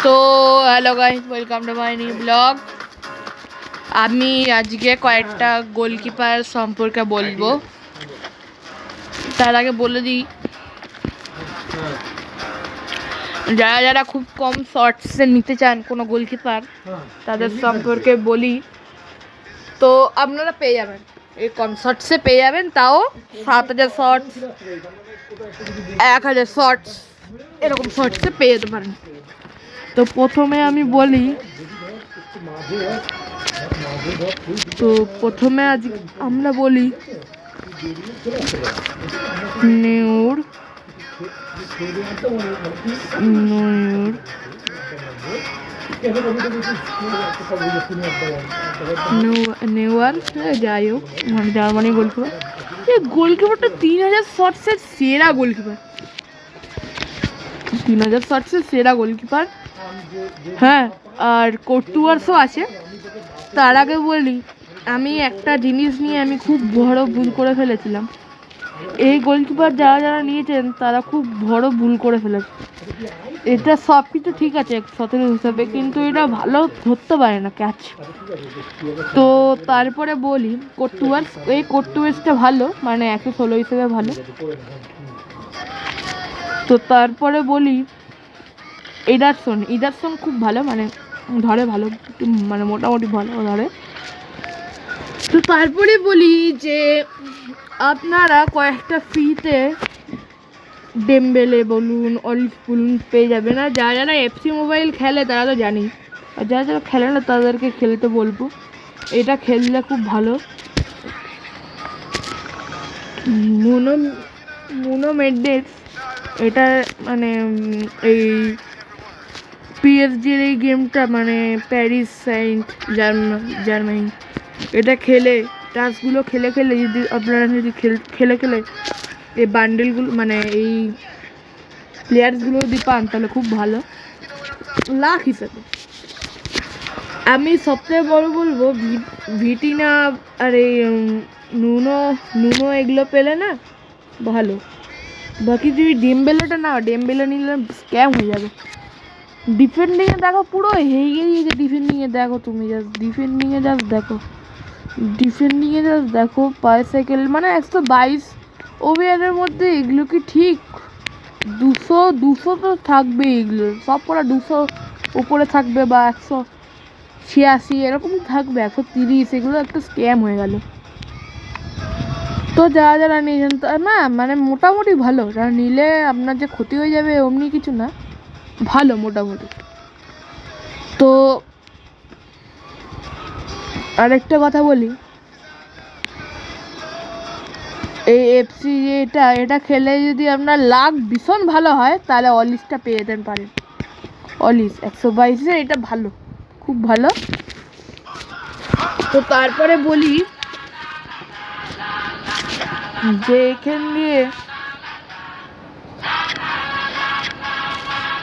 তো hello guys, welcome to my new blog. আমি আজকে কয়েকটা গোলকিপার সম্পর্কে বলবো। তার আগে বলে দিই, যারা যারা খুব কম শর্টসে নিতে চান কোনো গোলকিপার, তাদের সম্পর্কে বলি। তো আপনারা পেয়ে যাবেন, এই কম শর্টসে পেয়ে যাবেন, তাও 7,000 শর্টস, 1,000 শর্টস, এরকম শর্টসে পেয়ে যেতে পারেন। তো প্রথমে আমি বলি, আজ আমরা বলি নেউর নেওয়ার যাই হোক, মানে জার্মানি গোলকিপার। এই গোলকিপারটা 3,000 শর্টসের সেরা গোলকিপার, 3,000 শর্টসের সেরা গোলকিপার। হ্যাঁ, আর কোর্টুয়ার্সও আছে। তার আগে বলি, আমি একটা জিনিস নিয়ে আমি খুব বড় ভুল করে ফেলেছিলাম। এই গোলকিপার যারা যারা নিয়েছেন তারা খুব বড় ভুল করে ফেলেছে। এটা সব কিছু ঠিক আছে 17 হিসাবে, কিন্তু এটা ভালো ধরতে পারে না ক্যাচ। তো তারপরে বলি কোর্টুয়ার্স, এই কোর্টুয়ার্সটা ভালো, মানে 116 হিসেবে ভালো। তো তারপরে বলি ইদারসন খুব ভালো, মানে ধরে ভালো, মানে মোটামুটি ভালো ধরে। তো তারপরে বলি যে আপনারা কয়েকটা ফ্রিতে ডেমবেলে বলুন, অলিভ বলুন পেয়ে যাবে না। যারা যারা এফসি মোবাইল খেলে তারা তো জানি, আর যারা যারা খেলে না তাদেরকে খেলতে বলবো। এটা খেললে খুব ভালো। নুনো মেন্ডেস, এটা মানে এই পিএসজির এই গেমটা, মানে প্যারিস সেন্ট জার্মানি, এটা খেলে টাস্কগুলো খেলে যদি আপনারা যদি খেলে এই বান্ডেলগুলো, মানে এই প্লেয়ার্সগুলো যদি পান তাহলে খুব ভালো লাখ হিসাবে। আমি সবথেকে বড় বলবো ভিটিনা আর এই নুনো এগুলো পেলে না ভালো। বাকি যদি ডেমবেলেটা না, ডেমবেলে নিলে স্ক্যাম হয়ে যাবে। ডিফেন্ডিংয়ে দেখো, পুরো হেগে গিয়েছে ডিফেন্ডিংয়ে। দেখো তুমি ডিফেন্ডিংয়ে দেখো বাইসাইকেল, মানে 122 ওভারের মধ্যে এগুলো কি ঠিক? 200 তো থাকবে, এগুলো সব করা 200 উপরে থাকবে, বা 186 এরকম থাকবে, 130, এগুলো একটা স্ক্যাম হয়ে গেল। তো যারা যারা নিয়েছেন না, মানে মোটামুটি ভালো, যারা নিলে আপনার যে ক্ষতি হয়ে যাবে অমনি কিছু না, ভালো মোটামুটি। তো আরেকটা কথা বলি, এই এফসি এটা খেলে যদি আপনার লাক ভীষণ ভালো হয় তাহলে অলিসটা পেয়ে যেতে পারেন। অলিস 122, এটা ভালো, খুব ভালো। তো তারপরে বলি যে এখান দিয়ে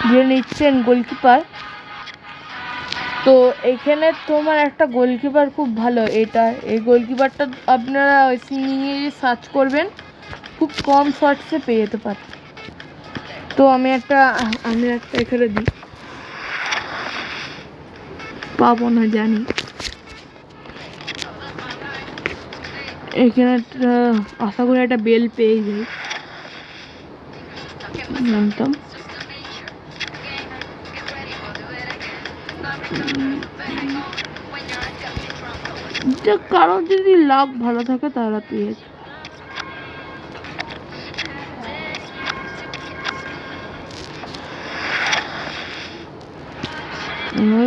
যে নিচ্ছেন গোলকিপার, তো এখানে তোমার একটা গোলকিপার খুব ভালো। এই গোলকিপারটা আপনারা সিঙ্গিংয়ে সার্চ করবেন, খুব কম শর্টসে পেয়ে যেতে পারে। তো আমি একটা এখানে দিই, পাবো না জানি। এখানে আশা করি একটা বেল পেয়ে যাই, জানতাম। কারোর যদি লাভ ভালো থাকে তারা পেয়েছে।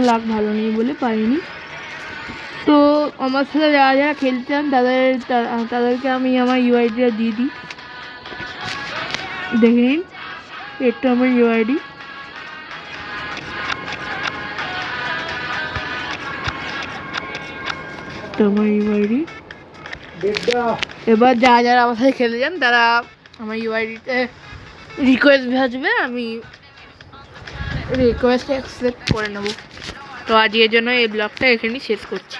লাভ ভালো নেই বলে পারিনি। তো আমার সাথে যারা যারা খেলতে চান তাদেরকে আমি আমার ইউআইডিটা দিয়ে দিই, দেখে নিন। এটা আমার ইউআইডি। এবার যারা যারা আমার সাথে খেলতে চান তারা আমার ইউআইডিতে রিকোয়েস্ট ভেজবে, আমি রিকোয়েস্ট অ্যাকসেপ্ট করে নেব। তো আজকের জন্য এই ব্লগটা এখানেই শেষ করছি।